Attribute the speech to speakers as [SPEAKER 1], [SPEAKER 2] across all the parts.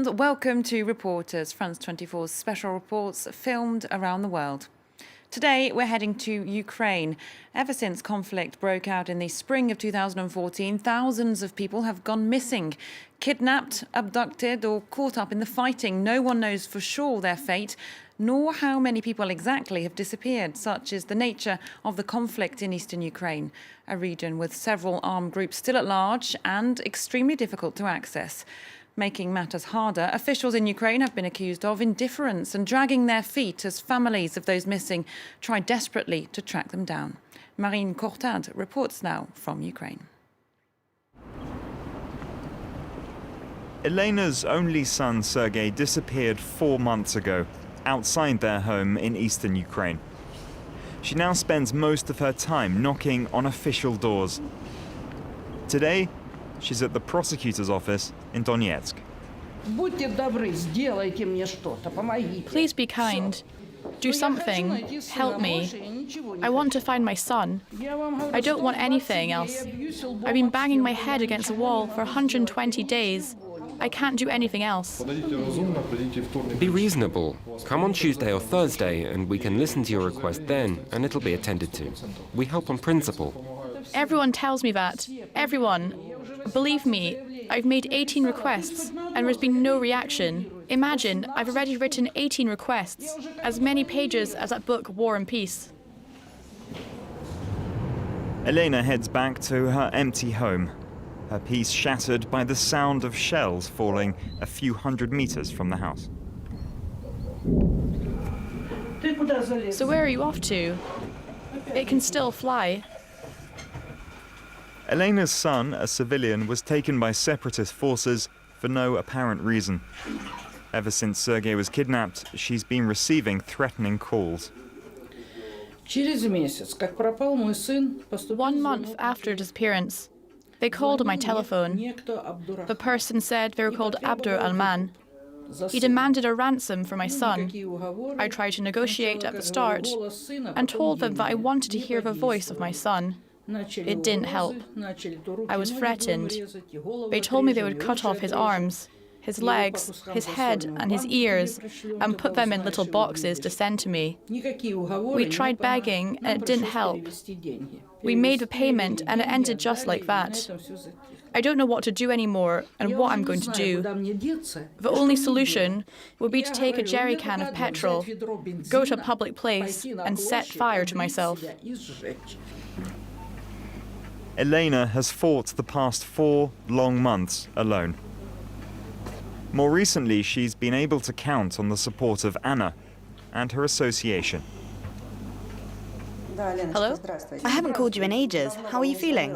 [SPEAKER 1] and welcome to Reporters, France 24's special reports filmed around the world. Today, we're heading to Ukraine. Ever since conflict broke out in the spring of 2014, thousands of people have gone missing, kidnapped, abducted, or caught up in the fighting. No one knows for sure their fate, nor how many people exactly have disappeared. Such is the nature of the conflict in eastern Ukraine, a region with several armed groups still at large and extremely difficult to access. Making matters harder, officials in Ukraine have been accused of indifference and dragging their feet as families of those missing try desperately to track them down. Marine Courtade reports now from Ukraine.
[SPEAKER 2] Elena's only son, Sergei, disappeared 4 months ago, outside their home in eastern Ukraine. She now spends most of her time knocking on official doors. Today, she's at the prosecutor's office in Donetsk.
[SPEAKER 3] Please be kind. Do something. Help me. I want to find my son. I don't want anything else. I've been banging my head against a wall for 120 days. I can't do anything else.
[SPEAKER 4] Be reasonable. Come on Tuesday or Thursday and we can listen to your request then and it'll be attended to. We help on principle.
[SPEAKER 3] Everyone tells me that. Everyone. Believe me, I've made 18 requests and there's been no reaction. Imagine, I've already written 18 requests, as many pages as that book War and Peace.
[SPEAKER 2] Elena heads back to her empty home, her peace shattered by the sound of shells falling a few hundred meters from the house.
[SPEAKER 3] So where are you off to? It can still fly.
[SPEAKER 2] Elena's son, a civilian, was taken by separatist forces for no apparent reason. Ever since Sergei was kidnapped, she's been receiving threatening calls.
[SPEAKER 3] 1 month after disappearance, they called on my telephone. The person said they were called Abdur Alman. He demanded a ransom for my son. I tried to negotiate at the start and told them that I wanted to hear the voice of my son. It didn't help. I was threatened. They told me they would cut off his arms, his legs, his head and his ears and put them in little boxes to send to me. We tried begging and it didn't help. We made the payment and it ended just like that. I don't know what to do anymore and what I'm going to do. The only solution would be to take a jerry can of petrol, go to a public place and set fire to myself.
[SPEAKER 2] Elena has fought the past 4 long months alone. More recently, she's been able to count on the support of Anna and her association.
[SPEAKER 3] Hello?
[SPEAKER 5] I haven't called you in ages. How are you feeling?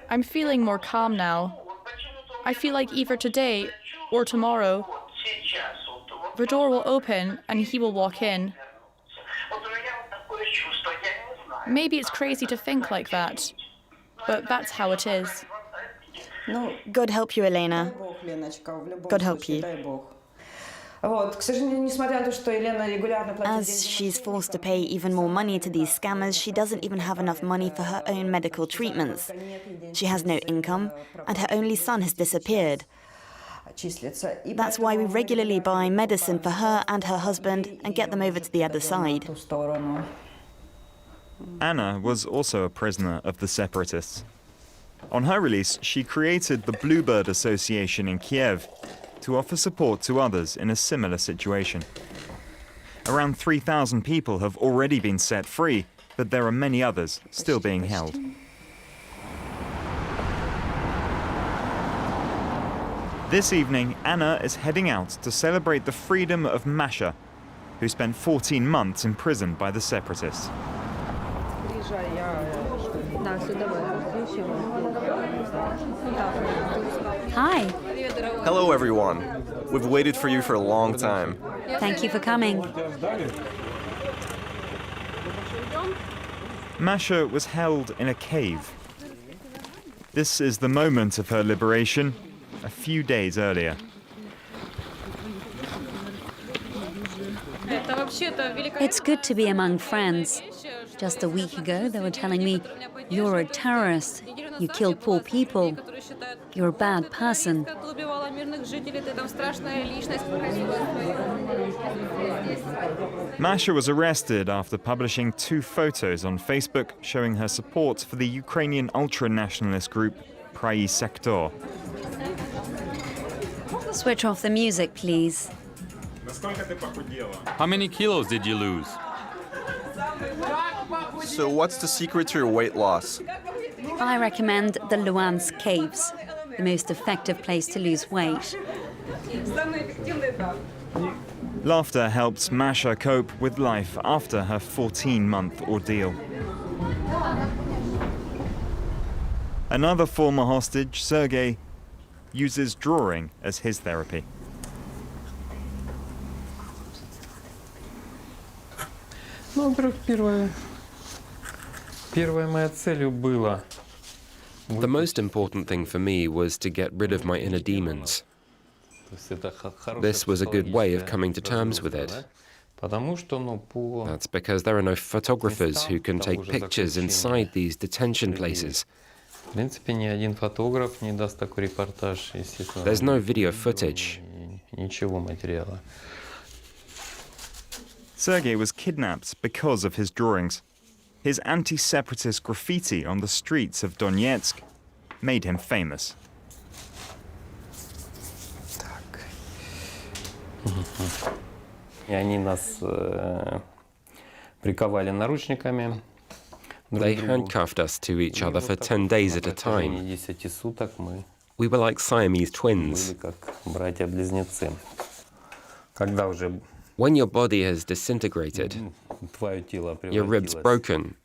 [SPEAKER 3] I'm feeling more calm now. I feel like either today or tomorrow, the door will open and he will walk in. Maybe it's crazy to think like that, but that's how it is.
[SPEAKER 5] God help you, Elena. God help you. As she's forced to pay even more money to these scammers, she doesn't even have enough money for her own medical treatments. She has no income, and her only son has disappeared. That's why we regularly buy medicine for her and her husband and get them over to the other side.
[SPEAKER 2] Anna was also a prisoner of the separatists. On her release, she created the Bluebird Association in Kiev to offer support to others in a similar situation. Around 3,000 people have already been set free, but there are many others still being held. This evening, Anna is heading out to celebrate the freedom of Masha, who spent 14 months imprisoned by the separatists.
[SPEAKER 6] Hi.
[SPEAKER 7] Hello, everyone. We've waited for you for a long time.
[SPEAKER 6] Thank you for coming.
[SPEAKER 2] Masha was held in a cave. This is the moment of her liberation, a few days earlier.
[SPEAKER 6] It's good to be among friends. Just a week ago, they were telling me, "You're a terrorist. You killed poor people. You're a bad person."
[SPEAKER 2] Masha was arrested after publishing 2 photos on Facebook showing her support for the Ukrainian ultra-nationalist group Prayi Sektor.
[SPEAKER 6] Switch off the music, please.
[SPEAKER 8] How many kilos did you lose?
[SPEAKER 7] So, what's the secret to your weight loss?
[SPEAKER 6] I recommend the Luhansk caves, the most effective place to lose weight.
[SPEAKER 2] Laughter helped Masha cope with life after her 14-month ordeal. Another former hostage, Sergei, uses drawing as his therapy.
[SPEAKER 4] The most important thing for me was to get rid of my inner demons. This was a good way of coming to terms with it. That's because there are no photographers who can take pictures inside these detention places. There's no video footage.
[SPEAKER 2] Sergei was kidnapped because of his drawings. His anti-separatist graffiti on the streets of Donetsk made him famous.
[SPEAKER 4] They handcuffed us to each other for 10 days at a time. We were like Siamese twins. When your body has disintegrated, your ribs broken,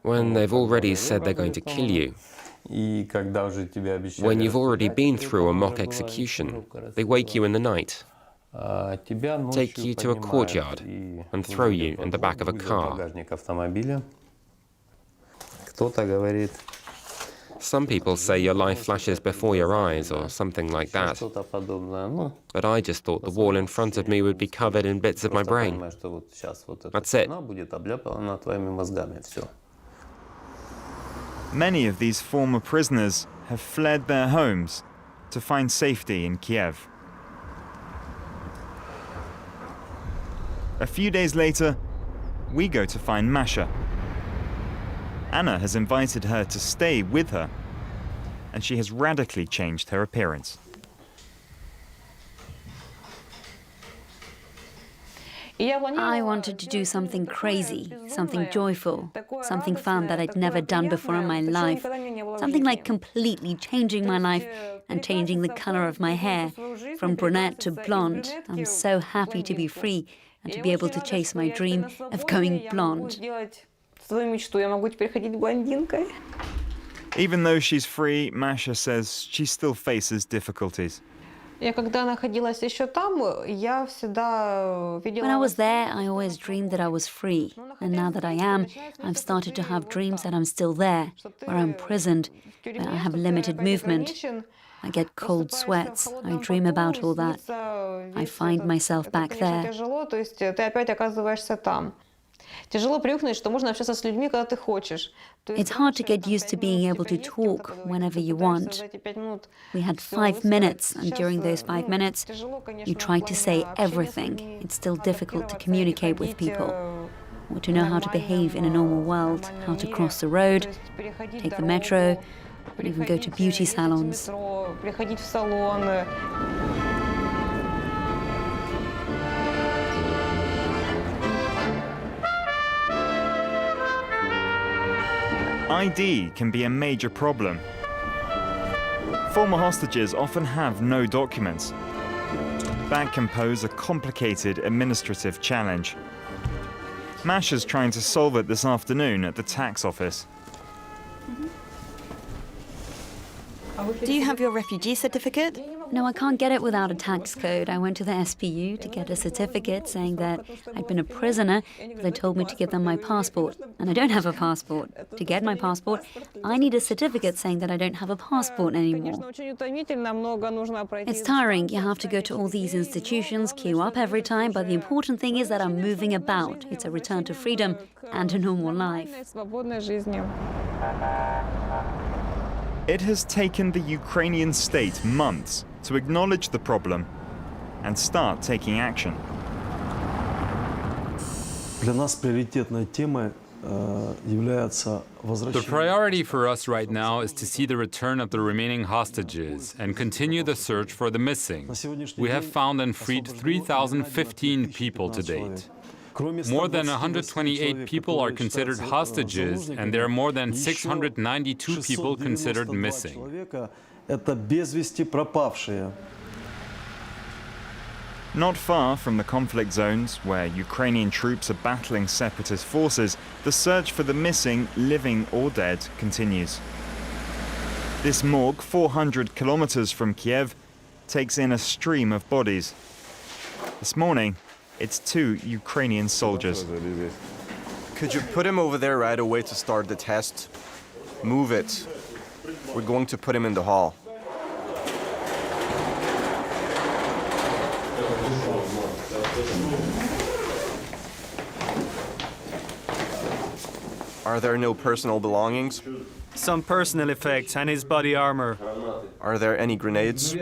[SPEAKER 4] when they've already said they're going to kill you, when you've already been through a mock execution, they wake you in the night, take you to a courtyard, and throw you in the back of a car. Some people say your life flashes before your eyes or something like that. But I just thought the wall in front of me would be covered in bits of my brain. That's it.
[SPEAKER 2] Many of these former prisoners have fled their homes to find safety in Kiev. A few days later, we go to find Masha. Anna has invited her to stay with her, and she has radically changed her appearance.
[SPEAKER 6] I wanted to do something crazy, something joyful, something fun that I'd never done before in my life, something like completely changing my life and changing the color of my hair, from brunette to blonde. I'm so happy to be free and to be able to chase my dream of going blonde.
[SPEAKER 2] Even though she's free, Masha says she still faces difficulties.
[SPEAKER 6] When I was there, I always dreamed that I was free. And now that I am, I've started to have dreams that I'm still there, where I'm imprisoned, where I have limited movement. I get cold sweats. I dream about all that. I find myself back there. It's hard to get used to being able to talk whenever you want. We had 5 minutes, and during those 5 minutes, you try to say everything. It's still difficult to communicate with people, or to know how to behave in a normal world, how to cross the road, take the metro, or even go to beauty salons.
[SPEAKER 2] ID can be a major problem. Former hostages often have no documents. That can pose a complicated administrative challenge. Masha's trying to solve it this afternoon at the tax office.
[SPEAKER 5] Do you have your refugee certificate?
[SPEAKER 6] No, I can't get it without a tax code. I went to the SPU to get a certificate saying that I'd been a prisoner, but they told me to give them my passport, and I don't have a passport. To get my passport, I need a certificate saying that I don't have a passport anymore. It's tiring. You have to go to all these institutions, queue up every time, but the important thing is that I'm moving about. It's a return to freedom and a normal life.
[SPEAKER 2] It has taken the Ukrainian state months to acknowledge the problem and start taking action.
[SPEAKER 8] The priority for us right now is to see the return of the remaining hostages and continue the search for the missing. We have found and freed 3,015 people to date. More than 128 people are considered hostages, and there are more than 692 people considered missing.
[SPEAKER 2] Not far from the conflict zones, where Ukrainian troops are battling separatist forces, the search for the missing, living or dead, continues. This morgue, 400 kilometers from Kiev, takes in a stream of bodies. This morning, it's 2 Ukrainian soldiers.
[SPEAKER 7] Could you put him over there right away to start the test? Move it. We're going to put him in the hall. Are there no personal belongings?
[SPEAKER 9] Some personal effects and his body armor.
[SPEAKER 7] Are there any grenades?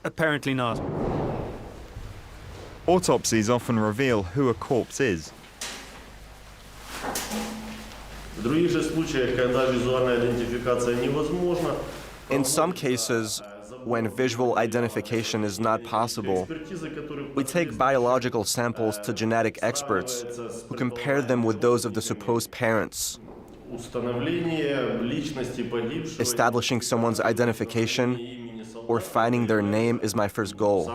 [SPEAKER 9] Apparently not.
[SPEAKER 2] Autopsies often reveal who a corpse is.
[SPEAKER 7] In some cases, when visual identification is not possible, we take biological samples to genetic experts who compare them with those of the supposed parents. Establishing someone's identification or finding their name is my first goal.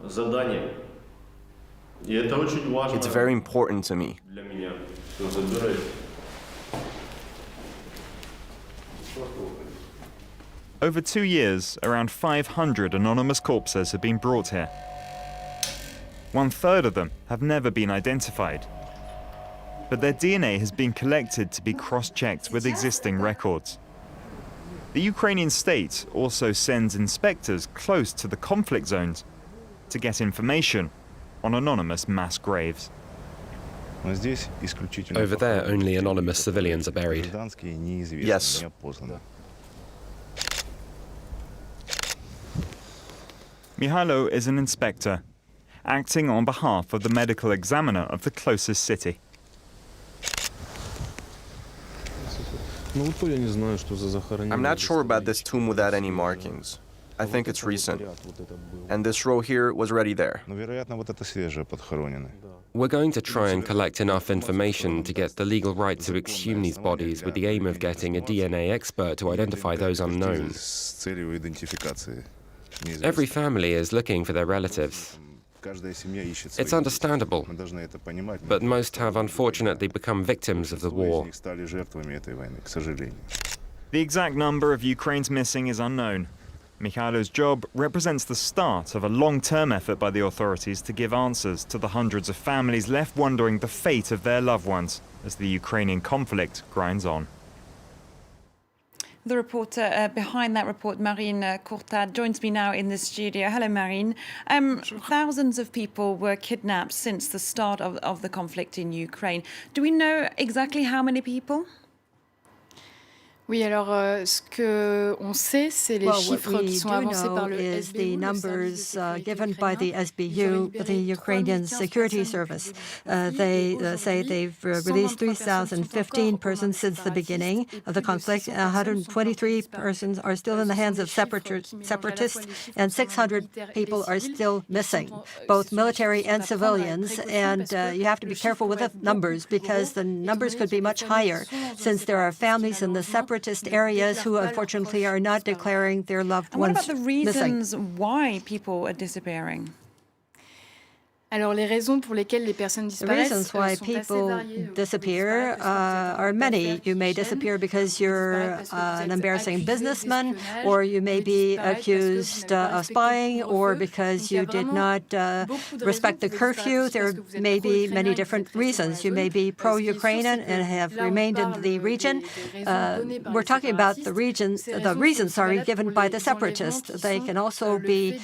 [SPEAKER 7] It's very important to me.
[SPEAKER 2] Over 2 years, around 500 anonymous corpses have been brought here. 1/3 of them have never been identified. But their DNA has been collected to be cross-checked with existing records. The Ukrainian state also sends inspectors close to the conflict zones to get information on anonymous mass graves.
[SPEAKER 4] Over there, only anonymous civilians are buried.
[SPEAKER 7] Yes.
[SPEAKER 2] Mihailo is an inspector, acting on behalf of the medical examiner of the closest city.
[SPEAKER 7] I'm not sure about this tomb without any markings. I think it's recent. And this row here was already there.
[SPEAKER 4] We're going to try and collect enough information to get the legal right to exhume these bodies with the aim of getting a DNA expert to identify those unknown. Every family is looking for their relatives. It's understandable, but most have unfortunately become victims of the war.
[SPEAKER 2] The exact number of Ukraine's missing is unknown. Mikhailo's job represents the start of a long-term effort by the authorities to give answers to the hundreds of families left wondering the fate of their loved ones as the Ukrainian conflict grinds on.
[SPEAKER 1] The reporter behind that report, Marine Courtade, joins me now in the studio. Hello, Marine. Thousands of people were kidnapped since the start of the conflict in Ukraine. Do we know exactly how many people?
[SPEAKER 10] Oui, alors ce que on sait, c'est les chiffres qui sont avancés par le
[SPEAKER 11] is the numbers given by the SBU, the Ukrainian Security Service. They say they've released 3,015 persons since the beginning of the conflict. 123 persons are still in the hands of separatists, and 600 people are still missing, both military and civilians. And you have to be careful with the numbers because the numbers could be much higher since there are families in the separatist areas who unfortunately are not declaring their loved ones missing.
[SPEAKER 1] What about the reasons why people are disappearing?
[SPEAKER 10] Alors, les raisons pour lesquelles les personnes
[SPEAKER 11] The
[SPEAKER 10] disparaissent
[SPEAKER 11] reasons why
[SPEAKER 10] sont assez
[SPEAKER 11] people
[SPEAKER 10] variées.
[SPEAKER 11] disappear are many. You may disappear because you're an embarrassing businessman, or you may be accused of spying, or because you did not respect the curfew. There may be many different reasons. You may be pro-Ukrainian and have remained in the region. We're talking about the reasons given by the separatists. They can also be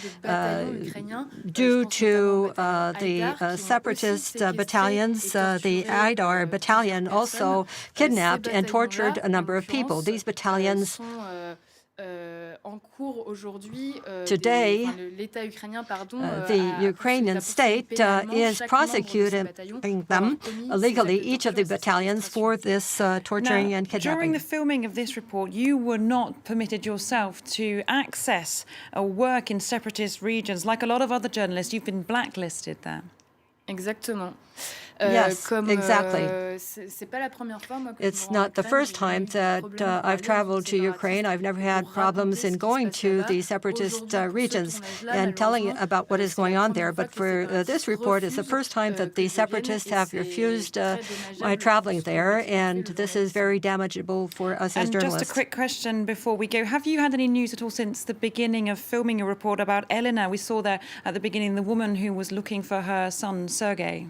[SPEAKER 11] due to the separatist battalions. The IDAR battalion also kidnapped and tortured a number of people. These battalions today, the Ukrainian state is prosecuting them legally, each of the battalions, for this torturing and kidnapping.
[SPEAKER 1] During the filming of this report, you were not permitted yourself to access or work in separatist regions. Like a lot of other journalists, you've been blacklisted there.
[SPEAKER 10] Exactement.
[SPEAKER 11] Yes, exactly.
[SPEAKER 10] C'est pas la première fois, moi, que
[SPEAKER 11] It's
[SPEAKER 10] je me
[SPEAKER 11] not the
[SPEAKER 10] rends
[SPEAKER 11] first
[SPEAKER 10] compte,
[SPEAKER 11] time
[SPEAKER 10] j'ai eu des
[SPEAKER 11] that
[SPEAKER 10] problèmes
[SPEAKER 11] I've
[SPEAKER 10] pour
[SPEAKER 11] traveled
[SPEAKER 10] aller
[SPEAKER 11] to
[SPEAKER 10] aux
[SPEAKER 11] Ukraine. I've never had
[SPEAKER 10] pour
[SPEAKER 11] problems
[SPEAKER 10] raconter
[SPEAKER 11] in
[SPEAKER 10] ce qui
[SPEAKER 11] going
[SPEAKER 10] se
[SPEAKER 11] to
[SPEAKER 10] passait
[SPEAKER 11] the
[SPEAKER 10] là.
[SPEAKER 11] separatist
[SPEAKER 10] Aujourd'hui, pour ce
[SPEAKER 11] regions
[SPEAKER 10] tournage-là,
[SPEAKER 11] and telling
[SPEAKER 10] malheureusement,
[SPEAKER 11] about what is
[SPEAKER 10] c'est
[SPEAKER 11] going
[SPEAKER 10] la
[SPEAKER 11] on
[SPEAKER 10] première
[SPEAKER 11] there.
[SPEAKER 10] fois
[SPEAKER 11] But
[SPEAKER 10] que
[SPEAKER 11] for
[SPEAKER 10] les
[SPEAKER 11] this
[SPEAKER 10] séparatistes
[SPEAKER 11] report, it's the
[SPEAKER 10] refusent,
[SPEAKER 11] first time that
[SPEAKER 10] que
[SPEAKER 11] the
[SPEAKER 10] je vienne,
[SPEAKER 11] separatists
[SPEAKER 10] et
[SPEAKER 11] have
[SPEAKER 10] c'est
[SPEAKER 11] refused
[SPEAKER 10] très
[SPEAKER 11] my
[SPEAKER 10] dommageable
[SPEAKER 11] traveling
[SPEAKER 10] pour ce
[SPEAKER 11] there,
[SPEAKER 10] qu'on fait
[SPEAKER 11] and
[SPEAKER 10] le
[SPEAKER 11] this is very damageable for us as
[SPEAKER 1] And just a
[SPEAKER 11] journalists.
[SPEAKER 1] quick question before we go. Have you had any news at all since the beginning of filming a report about Elena? We saw there at the beginning the woman who was looking for her son, Sergei.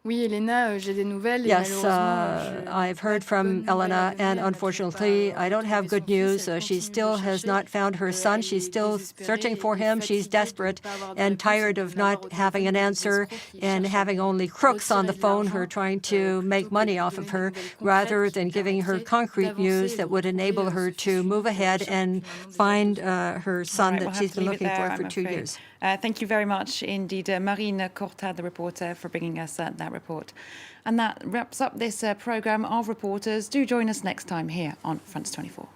[SPEAKER 10] Oui, Elena, j'ai des nouvelles.
[SPEAKER 11] Yes, I've heard from Elena, and unfortunately, I don't have good news. She still has not found her son. She's still searching for him. She's desperate and tired of not having an answer and having only crooks on the phone who are trying to make money off of her, rather than giving her concrete news that would enable her to move ahead and find her son that she's been looking for 2 years.
[SPEAKER 1] Thank you very much indeed, Marine Corta, the reporter, for bringing us that report. And that wraps up this programme of reporters. Do join us next time here on France 24.